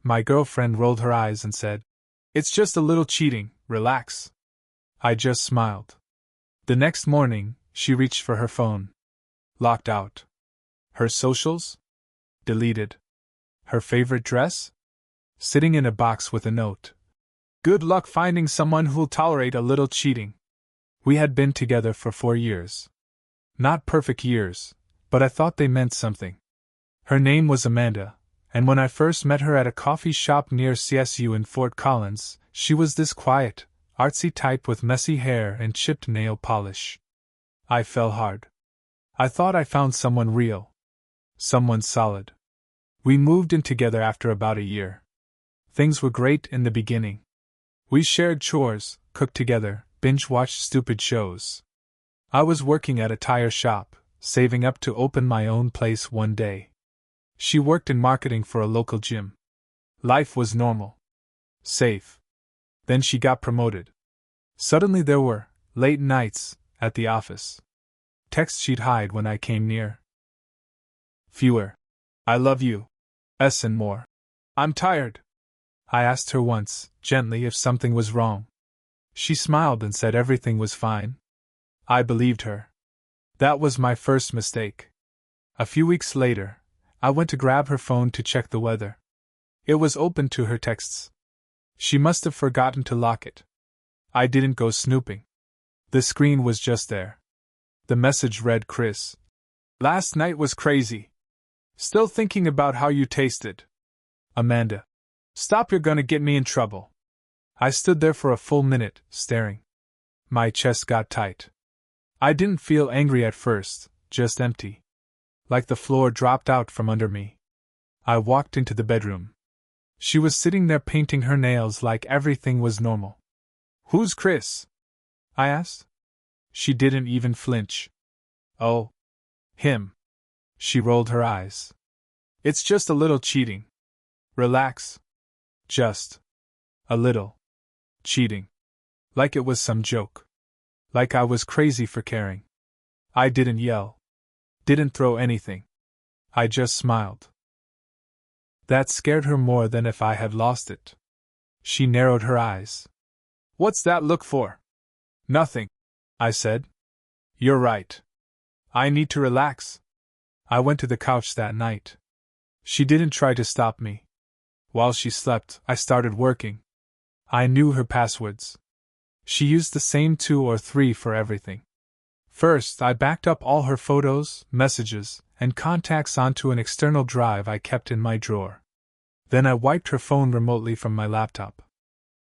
My girlfriend rolled her eyes and said, "It's just a little cheating, relax." I just smiled. The next morning, she reached for her phone. Locked out. Her socials? Deleted. Her favorite dress? Sitting in a box with a note. "Good luck finding someone who'll tolerate a little cheating." We had been together for 4 years. Not perfect years, but I thought they meant something. Her name was Amanda, and when I first met her at a coffee shop near CSU in Fort Collins, she was this quiet, artsy type with messy hair and chipped nail polish. I fell hard. I thought I found someone real. Someone solid. We moved in together after about a year. Things were great in the beginning. We shared chores, cooked together, binge-watched stupid shows. I was working at a tire shop, saving up to open my own place one day. She worked in marketing for a local gym. Life was normal. Safe. Then she got promoted. Suddenly there were late nights at the office. Texts she'd hide when I came near. Fewer "I love you" and more "I'm tired." I asked her once, gently, if something was wrong. She smiled and said everything was fine. I believed her. That was my first mistake. A few weeks later, I went to grab her phone to check the weather. It was open to her texts. She must have forgotten to lock it. I didn't go snooping. The screen was just there. The message read, "Chris, last night was crazy. Still thinking about how you tasted. Amanda. Stop, you're gonna get me in trouble." I stood there for a full minute, staring. My chest got tight. I didn't feel angry at first, just empty. Like the floor dropped out from under me. I walked into the bedroom. She was sitting there painting her nails like everything was normal. "Who's Chris?" I asked. She didn't even flinch. "Oh. Him." She rolled her eyes. "It's just a little cheating. Relax. Just a little cheating." Like it was some joke. Like I was crazy for caring. I didn't yell. Didn't throw anything. I just smiled. That scared her more than if I had lost it. She narrowed her eyes. "What's that look for?" "Nothing," I said. "You're right. I need to relax." I went to the couch that night. She didn't try to stop me. While she slept, I started working. I knew her passwords. She used the same 2 or 3 for everything. First, I backed up all her photos, messages, and contacts onto an external drive I kept in my drawer. Then I wiped her phone remotely from my laptop.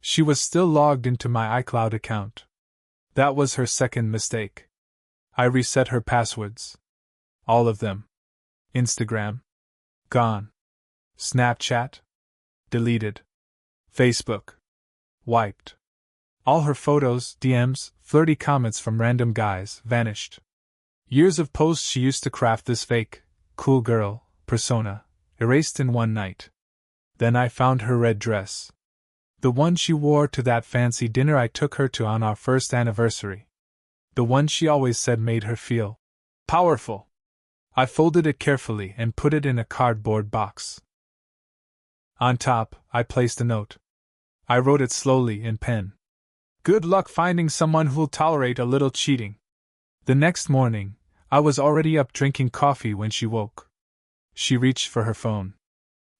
She was still logged into my iCloud account. That was her second mistake. I reset her passwords. All of them. Instagram. Gone. Snapchat. Deleted. Facebook. Wiped. All her photos, DMs, flirty comments from random guys vanished. Years of posts she used to craft this fake, cool girl, persona, erased in one night. Then I found her red dress. The one she wore to that fancy dinner I took her to on our first anniversary. The one she always said made her feel powerful. I folded it carefully and put it in a cardboard box. On top, I placed a note. I wrote it slowly in pen. "Good luck finding someone who'll tolerate a little cheating." The next morning, I was already up drinking coffee when she woke. She reached for her phone.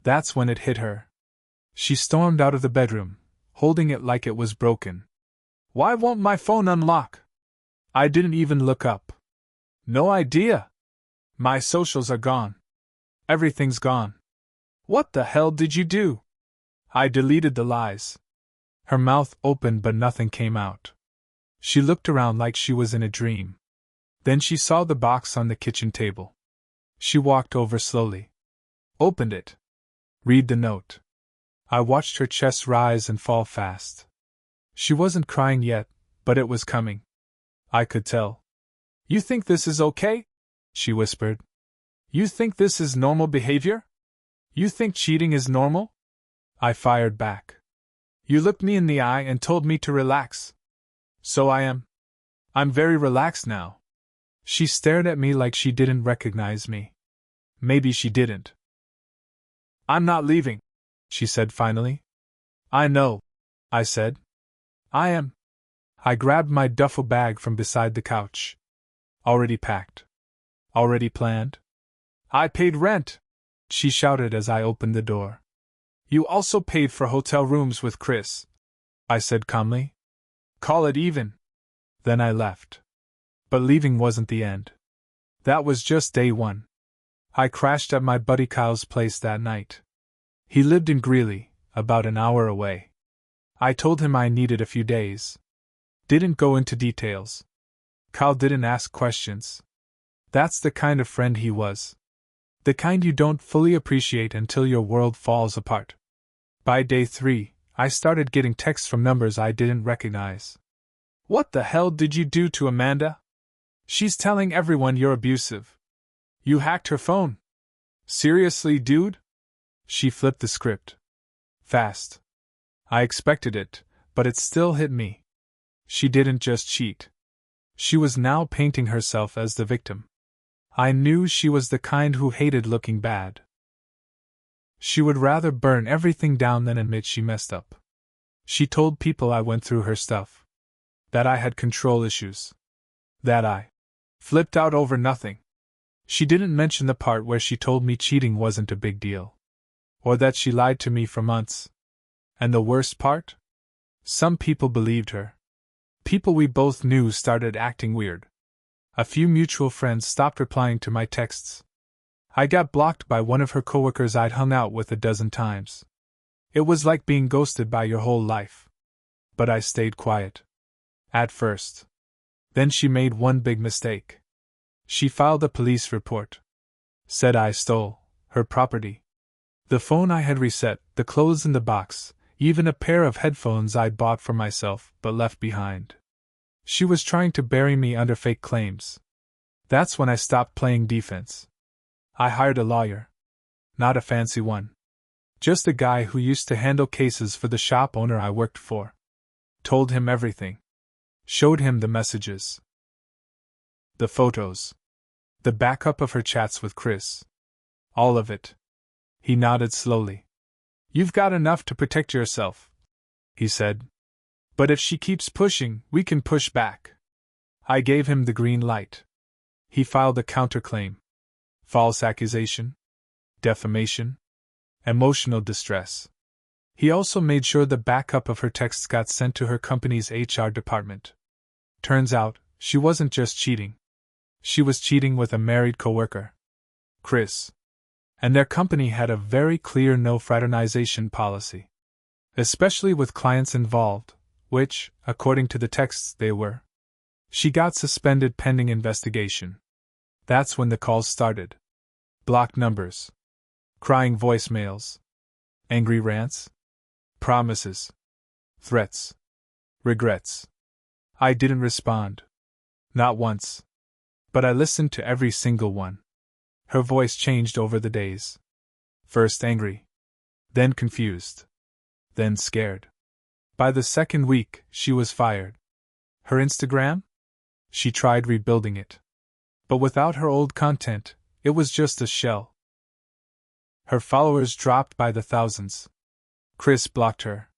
That's when it hit her. She stormed out of the bedroom, holding it like it was broken. "Why won't my phone unlock?" I didn't even look up. "No idea. My socials are gone. Everything's gone." "What the hell did you do?" "I deleted the lies." Her mouth opened but nothing came out. She looked around like she was in a dream. Then she saw the box on the kitchen table. She walked over slowly. Opened it. Read the note. I watched her chest rise and fall fast. She wasn't crying yet, but it was coming. I could tell. "You think this is okay?" she whispered. "You think this is normal behavior? You think cheating is normal?" I fired back. "You looked me in the eye and told me to relax. So I am. I'm very relaxed now." She stared at me like she didn't recognize me. Maybe she didn't. "I'm not leaving," she said finally. I know, I said. I am. I grabbed my duffel bag from beside the couch. Already packed. Already planned. I paid rent, she shouted as I opened the door. You also paid for hotel rooms with Chris, I said calmly. Call it even. Then I left. But leaving wasn't the end. That was just day one. I crashed at my buddy Kyle's place that night. He lived in Greeley, about an hour away. I told him I needed a few days. Didn't go into details. Kyle didn't ask questions. That's the kind of friend he was. The kind you don't fully appreciate until your world falls apart. By day 3, I started getting texts from numbers I didn't recognize. What the hell did you do to Amanda? She's telling everyone you're abusive. You hacked her phone. Seriously, dude? She flipped the script. Fast. I expected it, but it still hit me. She didn't just cheat. She was now painting herself as the victim. I knew she was the kind who hated looking bad. She would rather burn everything down than admit she messed up. She told people I went through her stuff. That I had control issues. That I flipped out over nothing. She didn't mention the part where she told me cheating wasn't a big deal. Or that she lied to me for months. And the worst part? Some people believed her. People we both knew started acting weird. A few mutual friends stopped replying to my texts. I got blocked by one of her coworkers I'd hung out with a dozen times. It was like being ghosted by your whole life. But I stayed quiet. At first. Then she made one big mistake. She filed a police report. Said I stole her property. The phone I had reset, the clothes in the box, even a pair of headphones I'd bought for myself but left behind. She was trying to bury me under fake claims. That's when I stopped playing defense. I hired a lawyer. Not a fancy one. Just a guy who used to handle cases for the shop owner I worked for. Told him everything. Showed him the messages. The photos. The backup of her chats with Chris. All of it. He nodded slowly. You've got enough to protect yourself, he said. But if she keeps pushing, we can push back. I gave him the green light. He filed a counterclaim. False accusation. Defamation. Emotional distress. He also made sure the backup of her texts got sent to her company's HR department. Turns out, she wasn't just cheating. She was cheating with a married coworker. Chris. And their company had a very clear no fraternization policy. Especially with clients involved, which, according to the texts, they were. She got suspended pending investigation. That's when the calls started. Blocked numbers. Crying voicemails. Angry rants. Promises. Threats. Regrets. I didn't respond. Not once. But I listened to every single one. Her voice changed over the days. First angry. Then confused. Then scared. By the second week, she was fired. Her Instagram? She tried rebuilding it. But without her old content, it was just a shell. Her followers dropped by the thousands. Chris blocked her.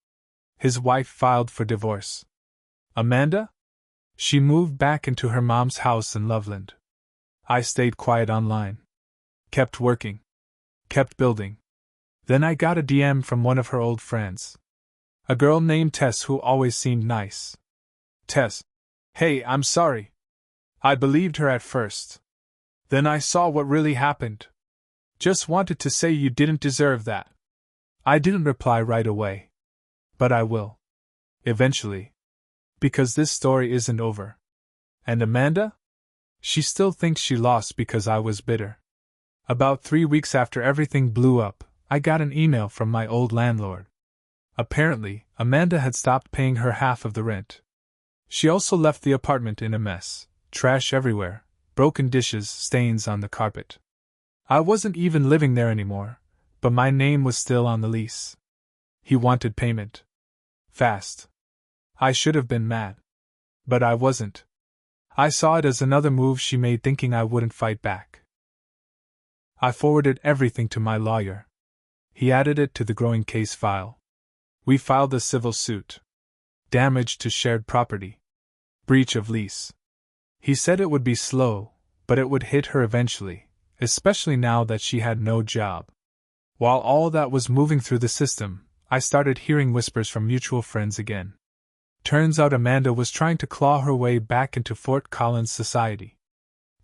His wife filed for divorce. Amanda? She moved back into her mom's house in Loveland. I stayed quiet online. Kept working. Kept building. Then I got a DM from one of her old friends. A girl named Tess who always seemed nice. Tess. Hey, I'm sorry. I believed her at first. Then I saw what really happened. Just wanted to say you didn't deserve that. I didn't reply right away. But I will. Eventually. Because this story isn't over. And Amanda? She still thinks she lost because I was bitter. About 3 weeks after everything blew up, I got an email from my old landlord. Apparently, Amanda had stopped paying her half of the rent. She also left the apartment in a mess, trash everywhere, broken dishes, stains on the carpet. I wasn't even living there anymore, but my name was still on the lease. He wanted payment. Fast. I should have been mad. But I wasn't. I saw it as another move she made thinking I wouldn't fight back. I forwarded everything to my lawyer. He added it to the growing case file. We filed a civil suit. Damage to shared property. Breach of lease. He said it would be slow, but it would hit her eventually, especially now that she had no job. While all that was moving through the system, I started hearing whispers from mutual friends again. Turns out Amanda was trying to claw her way back into Fort Collins society.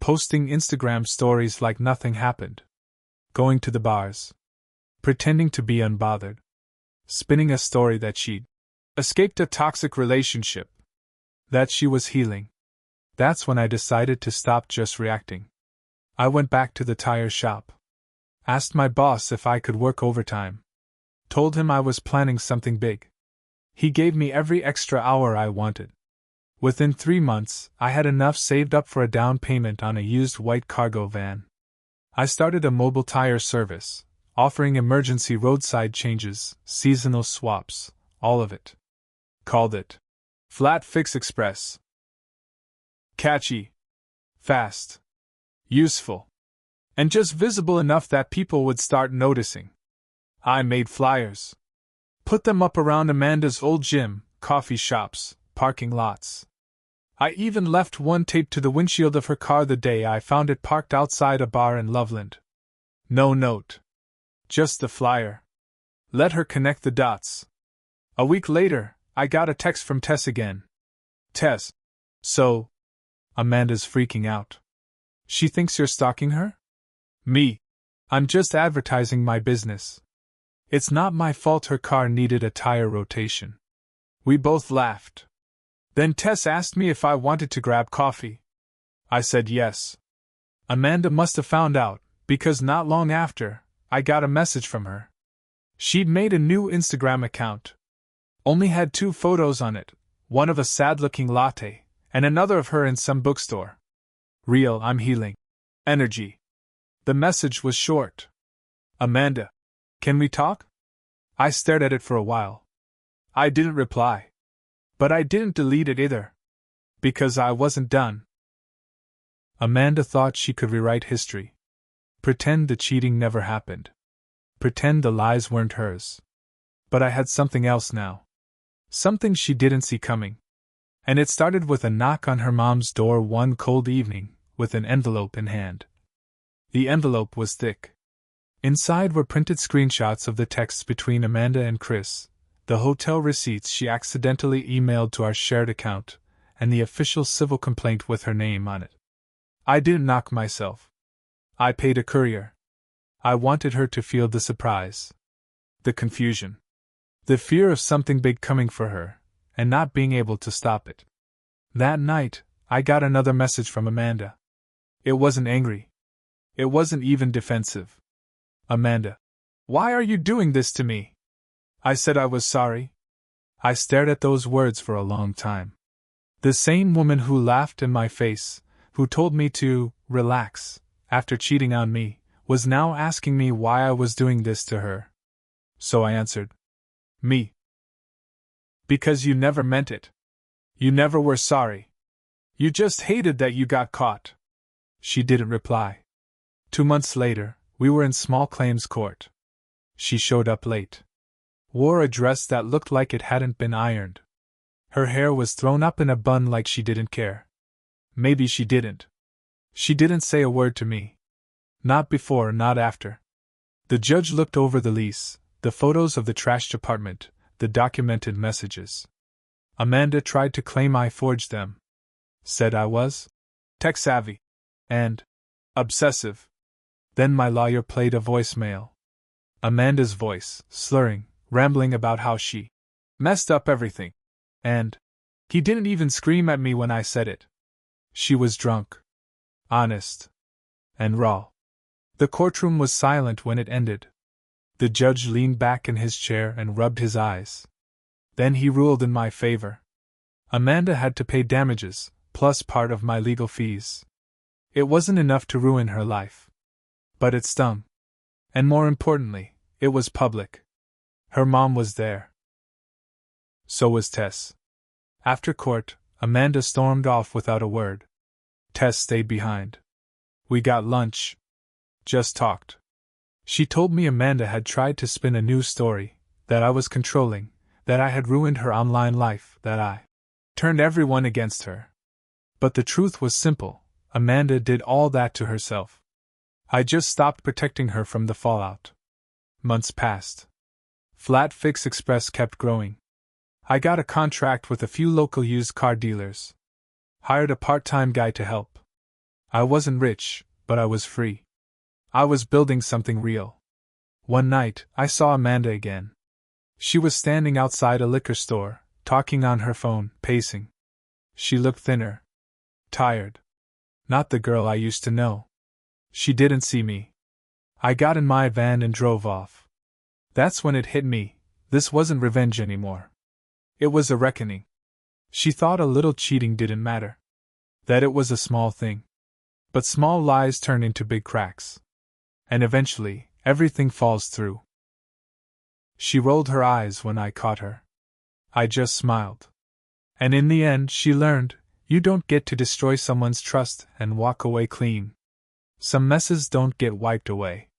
Posting Instagram stories like nothing happened. Going to the bars. Pretending to be unbothered. Spinning a story that she'd escaped a toxic relationship. That she was healing. That's when I decided to stop just reacting. I went back to the tire shop. Asked my boss if I could work overtime. Told him I was planning something big. He gave me every extra hour I wanted. Within 3 months, I had enough saved up for a down payment on a used white cargo van. I started a mobile tire service, offering emergency roadside changes, seasonal swaps, all of it. Called it Flat Fix Express. Catchy. Fast. Useful. And just visible enough that people would start noticing. I made flyers. Put them up around Amanda's old gym, coffee shops, parking lots. I even left one taped to the windshield of her car the day I found it parked outside a bar in Loveland. No note. Just the flyer. Let her connect the dots. A week later, I got a text from Tess again. Tess. So? Amanda's freaking out. She thinks you're stalking her? Me. I'm just advertising my business. It's not my fault her car needed a tire rotation. We both laughed. Then Tess asked me if I wanted to grab coffee. I said yes. Amanda must have found out, because not long after, I got a message from her. She'd made a new Instagram account. Only had 2 photos on it, one of a sad-looking latte, and another of her in some bookstore. Real, I'm healing. Energy. The message was short. Amanda. Can we talk? I stared at it for a while. I didn't reply. But I didn't delete it either. Because I wasn't done. Amanda thought she could rewrite history. Pretend the cheating never happened. Pretend the lies weren't hers. But I had something else now. Something she didn't see coming. And it started with a knock on her mom's door one cold evening, with an envelope in hand. The envelope was thick. Inside were printed screenshots of the texts between Amanda and Chris, the hotel receipts she accidentally emailed to our shared account, and the official civil complaint with her name on it. I didn't knock myself. I paid a courier. I wanted her to feel the surprise, the confusion, the fear of something big coming for her, and not being able to stop it. That night, I got another message from Amanda. It wasn't angry. It wasn't even defensive. Amanda. Why are you doing this to me? I said I was sorry. I stared at those words for a long time. The same woman who laughed in my face, who told me to relax after cheating on me, was now asking me why I was doing this to her. So I answered. Me. Because you never meant it. You never were sorry. You just hated that you got caught. She didn't reply. 2 months later, we were in small claims court. She showed up late. Wore a dress that looked like it hadn't been ironed. Her hair was thrown up in a bun like she didn't care. Maybe she didn't. She didn't say a word to me. Not before, not after. The judge looked over the lease, the photos of the trashed apartment, the documented messages. Amanda tried to claim I forged them. Said I was tech-savvy and obsessive. Then my lawyer played a voicemail. Amanda's voice, slurring, rambling about how she messed up everything. And he didn't even scream at me when I said it. She was drunk. Honest. And raw. The courtroom was silent when it ended. The judge leaned back in his chair and rubbed his eyes. Then he ruled in my favor. Amanda had to pay damages, plus part of my legal fees. It wasn't enough to ruin her life. But it stung. And more importantly, it was public. Her mom was there. So was Tess. After court, Amanda stormed off without a word. Tess stayed behind. We got lunch. Just talked. She told me Amanda had tried to spin a news story, that I was controlling, that I had ruined her online life, that I turned everyone against her. But the truth was simple: Amanda did all that to herself. I just stopped protecting her from the fallout. Months passed. Flat Fix Express kept growing. I got a contract with a few local used car dealers. Hired a part-time guy to help. I wasn't rich, but I was free. I was building something real. One night, I saw Amanda again. She was standing outside a liquor store, talking on her phone, pacing. She looked thinner. Tired. Not the girl I used to know. She didn't see me. I got in my van and drove off. That's when it hit me: this wasn't revenge anymore. It was a reckoning. She thought a little cheating didn't matter. That it was a small thing. But small lies turn into big cracks. And eventually, everything falls through. She rolled her eyes when I caught her. I just smiled. And in the end, she learned, you don't get to destroy someone's trust and walk away clean. Some messes don't get wiped away.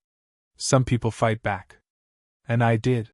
Some people fight back. And I did.